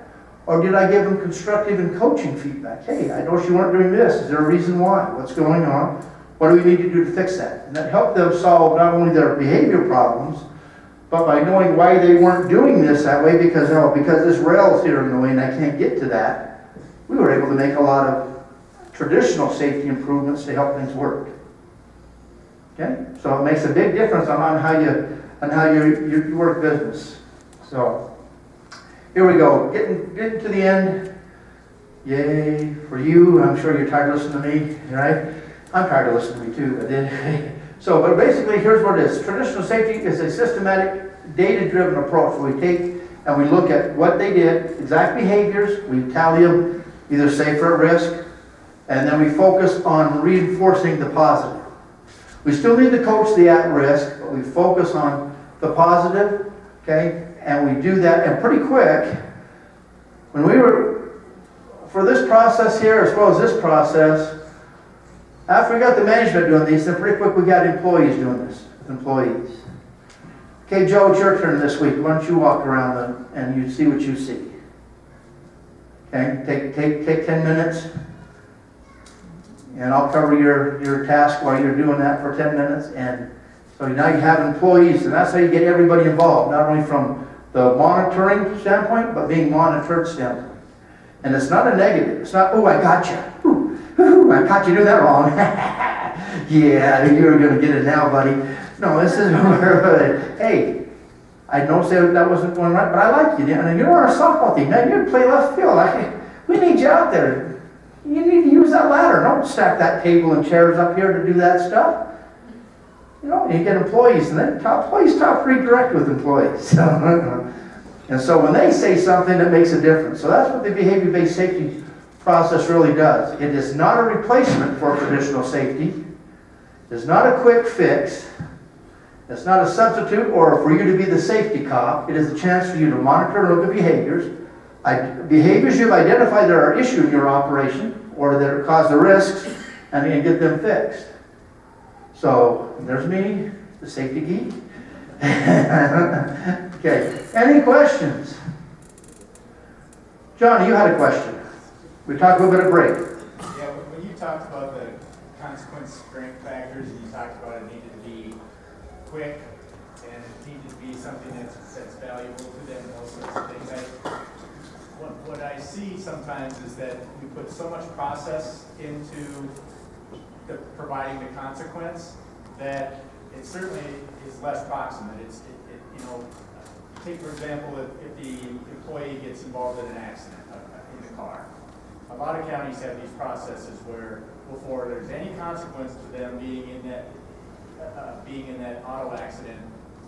Or did I give them constructive and coaching feedback? Hey, I noticed you weren't doing this. Is there a reason why? What's going on? What do we need to do to fix that? And that helped them solve not only their behavior problems, but by knowing why they weren't doing this that way, because this rail's here in the way and I can't get to that, we were able to make a lot of traditional safety improvements to help things work. Okay? So it makes a big difference on how you work business. So here we go. Getting to the end. Yay for you. I'm sure you're tired of listening to me, right? I'm tired of listening to me too, but then but basically, here's what it is. Traditional safety is a systematic, data-driven approach where we take and we look at what they did, exact behaviors, we tally them, either safe or at risk, and then we focus on reinforcing the positive. We still need to coach the at-risk, but we focus on the positive, okay? And we do that, and pretty quick, when we were, for this process here, as well as this process, after we got the management doing these, then pretty quick we got employees doing this. Employees. Okay, Joe, it's your turn this week. Why don't you walk around and you see what you see? Okay, take 10 minutes. And I'll cover your task while you're doing that for 10 minutes. And so now you have employees, and that's how you get everybody involved, not only from the monitoring standpoint, but being monitored standpoint. And it's not a negative. It's not, oh, I got you. Ooh, I caught you doing that wrong. Yeah, you're going to get it now, buddy. No, this is hey, I noticed that wasn't going right, but I like you. And you're on our softball team. Now you play left field. We need you out there. You need to use that ladder. Don't stack that table and chairs up here to do that stuff. You know, you get employees, and then employees talk redirect with employees. And so when they say something, it makes a difference. So that's what the behavior-based safety process really does. It is not a replacement for traditional safety. It's not a quick fix. It's not a substitute or for you to be the safety cop. It is a chance for you to monitor and look at behaviors. Behaviors you've identified that are an issue in your operation or that cause the risks, and then get them fixed. So there's me, the safety geek. Okay, any questions? Johnny, you had a question. We talked a little bit of break.
Yeah, when you talked about the consequence strength factors, and you talked about it needed to be quick, and it needed to be something that's valuable to them, those sorts of things. What I see sometimes is that we put so much process into providing the consequence that it certainly is less proximate. Take for example, if the employee gets involved in an accident in the car. A lot of counties have these processes where before there's any consequence to them being in that auto accident,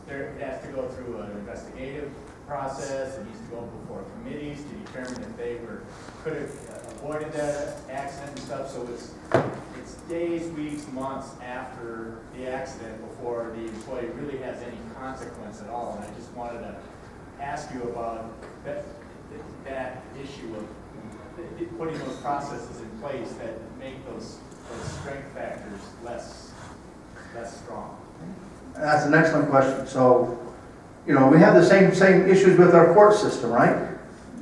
it has to go through an investigative process. It needs to go before committees to determine if they could have avoided that accident and stuff, so it's days, weeks, months after the accident before the employee really has any consequence at all. And I just wanted to ask you about that issue of putting those processes in place that make those strength factors less strong.
That's an excellent question. So, you know, we have the same issues with our court system, right?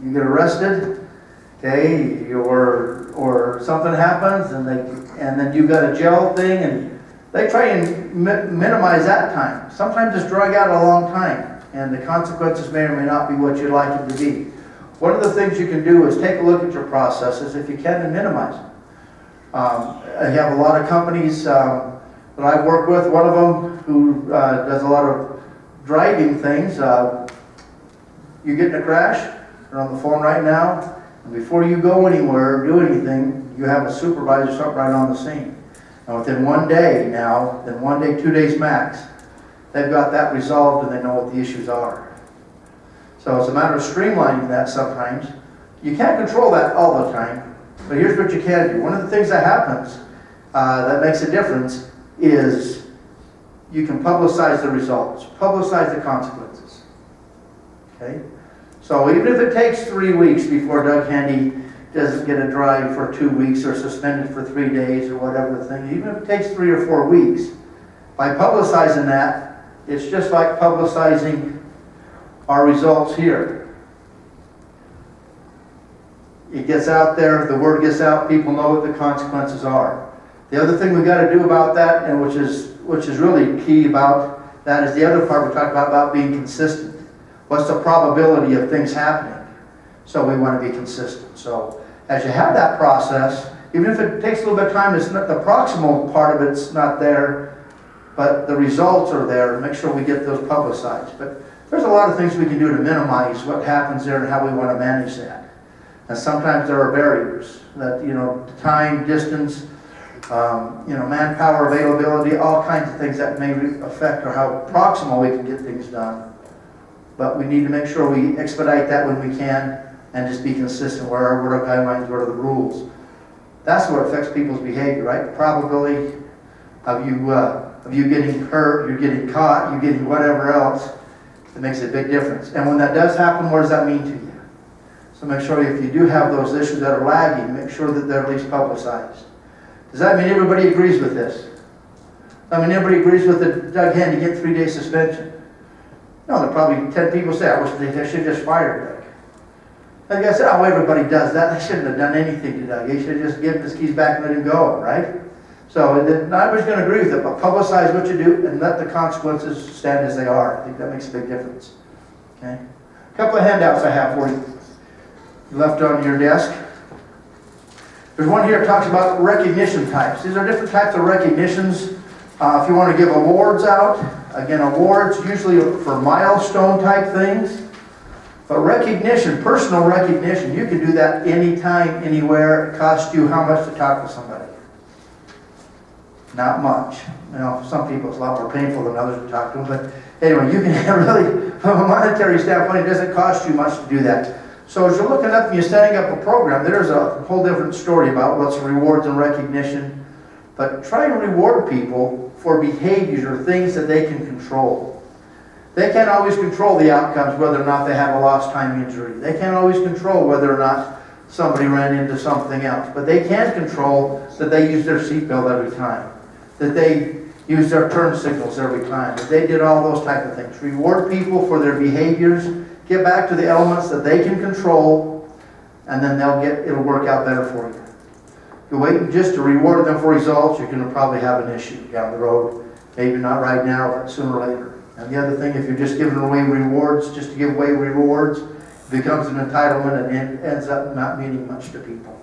You get arrested, okay, or something happens, and then you've got a jail thing, and they try and minimize that time. Sometimes it's drag out a long time, and the consequences may or may not be what you'd like it to be. One of the things you can do is take a look at your processes, if you can, and minimize them. I have a lot of companies that I work with. One of them who does a lot of driving things. You get in a crash, you're on the phone right now, and before you go anywhere or do anything, you have a supervisor stop right on the scene. And within 1 day now, then 1 day, 2 days max, they've got that resolved and they know what the issues are. So it's a matter of streamlining that sometimes. You can't control that all the time, but here's what you can do. One of the things that happens that makes a difference is you can publicize the results, publicize the consequences. Okay? So even if it takes 3 weeks before Doug Handy doesn't get a drive for 2 weeks or suspended for 3 days or whatever the thing, even if it takes 3 or 4 weeks, by publicizing that, it's just like publicizing our results here. It gets out there, the word gets out, people know what the consequences are. The other thing we've got to do about that, and which is really key about that, is the other part we talked about being consistent. What's the probability of things happening? So we want to be consistent. So as you have that process, even if it takes a little bit of time, it's not the proximal part of it's not there, but the results are there. Make sure we get those publicized. But there's a lot of things we can do to minimize what happens there and how we want to manage that. And sometimes there are barriers that, you know, time, distance, manpower availability, all kinds of things that may affect or how proximal we can get things done. But we need to make sure we expedite that when we can and just be consistent. What are our guidelines? What are the rules? That's what affects people's behavior, right? Probability of you getting hurt, you're getting caught, you're getting whatever else. It makes a big difference. And when that does happen, what does that mean to you? So make sure if you do have those issues that are lagging, make sure that they're at least publicized. Does that mean everybody agrees with this? I mean, everybody agrees with the Doug Handy get 3-day suspension. No, there are probably 10 people say, I wish they should have just fired Doug. Like I said, oh, everybody does that. They shouldn't have done anything to Doug. He should have just given his keys back and let him go, right? So not everybody's going to agree with it, but publicize what you do and let the consequences stand as they are. I think that makes a big difference. Okay? A couple of handouts I have for you. Left on your desk. There's one here that talks about recognition types. These are different types of recognitions. If you want to give awards out, again, awards usually for milestone type things. But recognition, personal recognition, you can do that anytime, anywhere. It costs you how much to talk to somebody? Not much. You know, some people it's a lot more painful than others to talk to them. But anyway, you can really, from a monetary standpoint, it doesn't cost you much to do that. So as you're looking up and you're setting up a program, there's a whole different story about what's rewards and recognition. But try and reward people for behaviors or things that they can control. They can't always control the outcomes, whether or not they have a lost time injury. They can't always control whether or not somebody ran into something else. But they can control that they use their seatbelt every time, that they use their turn signals every time, that they did all those type of things. Reward people for their behaviors. Get back to the elements that they can control, and then it'll work out better for you. If you're waiting just to reward them for results, you're going to probably have an issue down the road. Maybe not right now, but sooner or later. And the other thing, if you're just giving away rewards, just to give away rewards, it becomes an entitlement and it ends up not meaning much to people.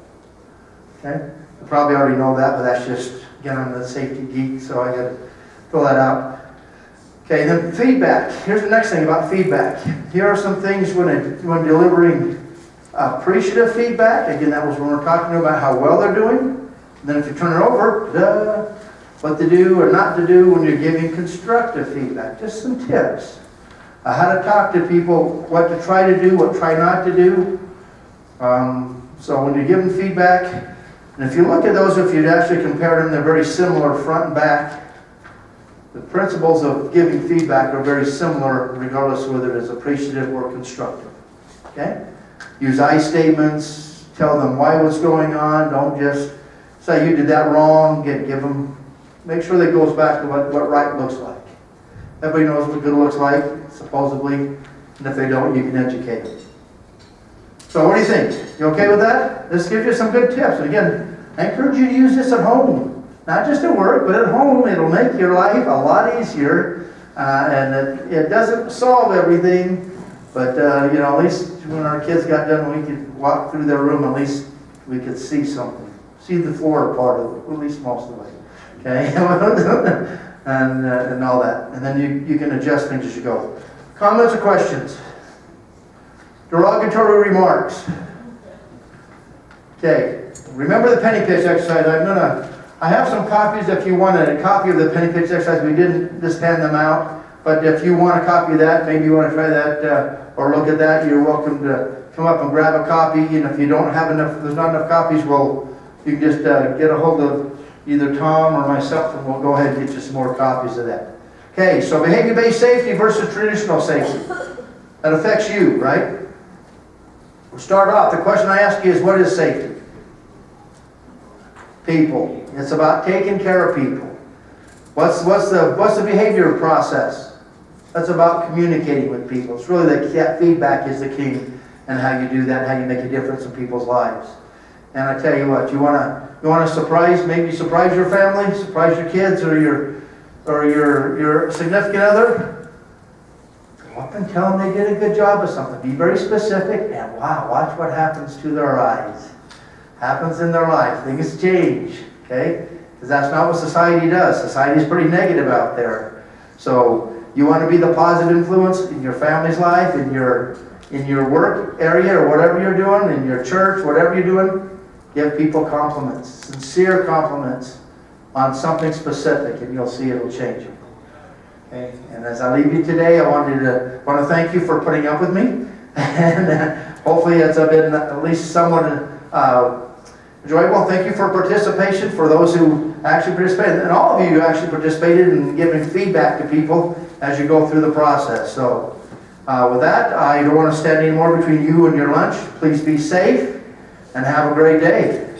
Okay? You probably already know that, but that's just, again, I'm the safety geek, so I got to throw that out. Okay, then feedback. Here's the next thing about feedback. Here are some things when delivering appreciative feedback. Again, that was when we're talking about how well they're doing. And then if you turn it over, what to do or not to do when you're giving constructive feedback. Just some tips. How to talk to people, what to try to do, what try not to do. So when you give them feedback, and if you look at those, if you'd actually compare them, they're very similar front and back. The principles of giving feedback are very similar regardless of whether it is appreciative or constructive. Okay? Use I statements, tell them why what's going on, don't just say you did that wrong, give them, make sure that goes back to what right looks like. Everybody knows what good looks like, supposedly, and if they don't, you can educate them. So what do you think? You okay with that? This gives you some good tips. And again, I encourage you to use this at home. Not just at work, but at home. It'll make your life a lot easier. And it doesn't solve everything, but at least when our kids got done, we could walk through their room, at least we could see something. See the floor part of it, at least most of it. Okay? and all that. And then you can adjust things as you go. Comments or questions? Derogatory remarks. Okay, remember the penny pitch exercise. I have some copies if you want a copy of the penny pitch exercise. We didn't just hand them out, but if you want a copy of that, maybe you want to try that or look at that, you're welcome to come up and grab a copy. And if you don't have enough, if there's not enough copies, you can just get a hold of either Tom or myself, and we'll go ahead and get you some more copies of that. Okay, so behavior-based safety versus traditional safety. That affects you, right? We'll start off. The question I ask you is, what is safety? People. It's about taking care of people. What's the behavior process? That's about communicating with people. It's really the feedback is the key, and how you do that, how you make a difference in people's lives. And I tell you what, you want to maybe surprise your family, surprise your kids, or your significant other. Go up and tell them they did a good job of something. Be very specific, and wow, watch what happens to their eyes. Happens in their life. Things change, okay? Because that's not what society does. Society is pretty negative out there. So you want to be the positive influence in your family's life, in your work area, or whatever you're doing, in your church, whatever you're doing. Give people compliments, sincere compliments on something specific, and you'll see it'll change you. Okay? And as I leave you today, I want to thank you for putting up with me, and hopefully it's been at least somewhat enjoyable. Thank you for participation, for those who actually participated, and all of you who actually participated in giving feedback to people as you go through the process. So with that, I don't want to stand any more between you and your lunch. Please be safe and have a great day.